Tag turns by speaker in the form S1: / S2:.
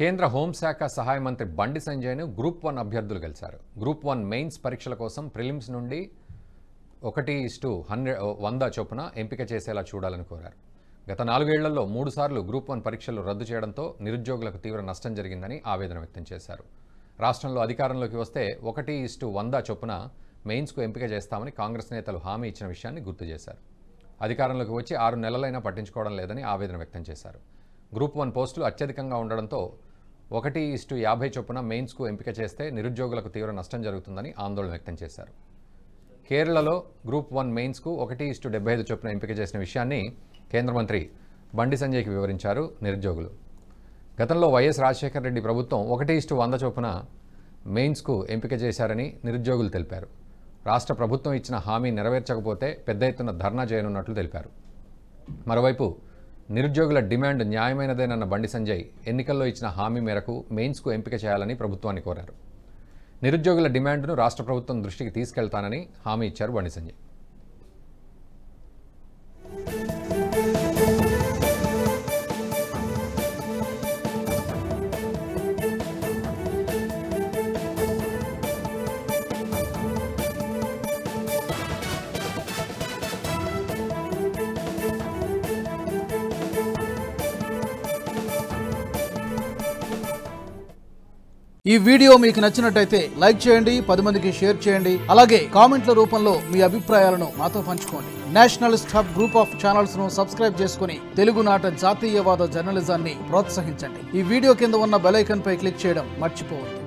S1: కేంద్ర హోంశాఖ సహాయ మంత్రి బండి సంజయ్ను గ్రూప్ 1 అభ్యర్థులు కలిశారు. గ్రూప్ 1 మెయిన్స్ పరీక్షల కోసం ప్రిలిమ్స్ నుండి 1:100 చొప్పున ఎంపిక చేసేలా చూడాలని కోరారు. గత 4 ఏళ్లలో 3 సార్లు గ్రూప్ 1 పరీక్షలు రద్దు చేయడంతో నిరుద్యోగులకు తీవ్ర నష్టం జరిగిందని ఆవేదన వ్యక్తం చేశారు. రాష్ట్రంలో అధికారంలోకి వస్తే 1:100 చొప్పున మెయిన్స్కు ఎంపిక చేస్తామని కాంగ్రెస్ నేతలు హామీ ఇచ్చిన విషయాన్ని గుర్తు చేశారు. అధికారంలోకి వచ్చి 6 నెలలైనా పట్టించుకోవడం లేదని ఆవేదన వ్యక్తం చేశారు. గ్రూప్ 1 పోస్టులు అత్యధికంగా ఉండడంతో 1:50 చొప్పున మెయిన్స్కు ఎంపిక చేస్తే నిరుద్యోగులకు తీవ్ర నష్టం జరుగుతుందని ఆందోళన వ్యక్తం చేశారు. కేరళలో గ్రూప్ 1 మెయిన్స్కు 1:75 చొప్పున ఎంపిక చేసిన విషయాన్ని కేంద్ర మంత్రి బండి సంజయ్కి వివరించారు నిరుద్యోగులు. గతంలో వైఎస్ రాజశేఖర రెడ్డి ప్రభుత్వం 1:100 చొప్పున మెయిన్స్కు ఎంపిక చేశారని నిరుద్యోగులు తెలిపారు. రాష్ట్ర ప్రభుత్వం ఇచ్చిన హామీ నెరవేర్చకపోతే పెద్ద ఎత్తున ధర్నా చేయనున్నట్లు తెలిపారు. మరోవైపు నిరుద్యోగుల డిమాండ్ న్యాయమైనదేనన్న బండి సంజయ్ ఎన్నికల్లో ఇచ్చిన హామీ మేరకు మెయిన్స్కు ఎంపిక చేయాలని ప్రభుత్వాన్ని కోరారు. నిరుద్యోగుల డిమాండ్ను రాష్ట్ర ప్రభుత్వం దృష్టికి తీసుకెళ్తానని హామీ ఇచ్చారు బండి సంజయ్.
S2: ఈ వీడియో మీకు నచ్చినట్టయితే లైక్ చేయండి, 10 మందికి షేర్ చేయండి. అలాగే కామెంట్ల రూపంలో మీ అభిప్రాయాలను మాతో పంచుకోండి. Nationalist hub group of channels ను సబ్స్క్రైబ్ చేసుకుని తెలుగునాట జాతీయవాద జర్నలిజాన్ని ప్రోత్సహించండి. ఈ వీడియో కింద ఉన్న బెల్ ఐకాన్ పై క్లిక్ చేయడం మర్చిపోవద్దు.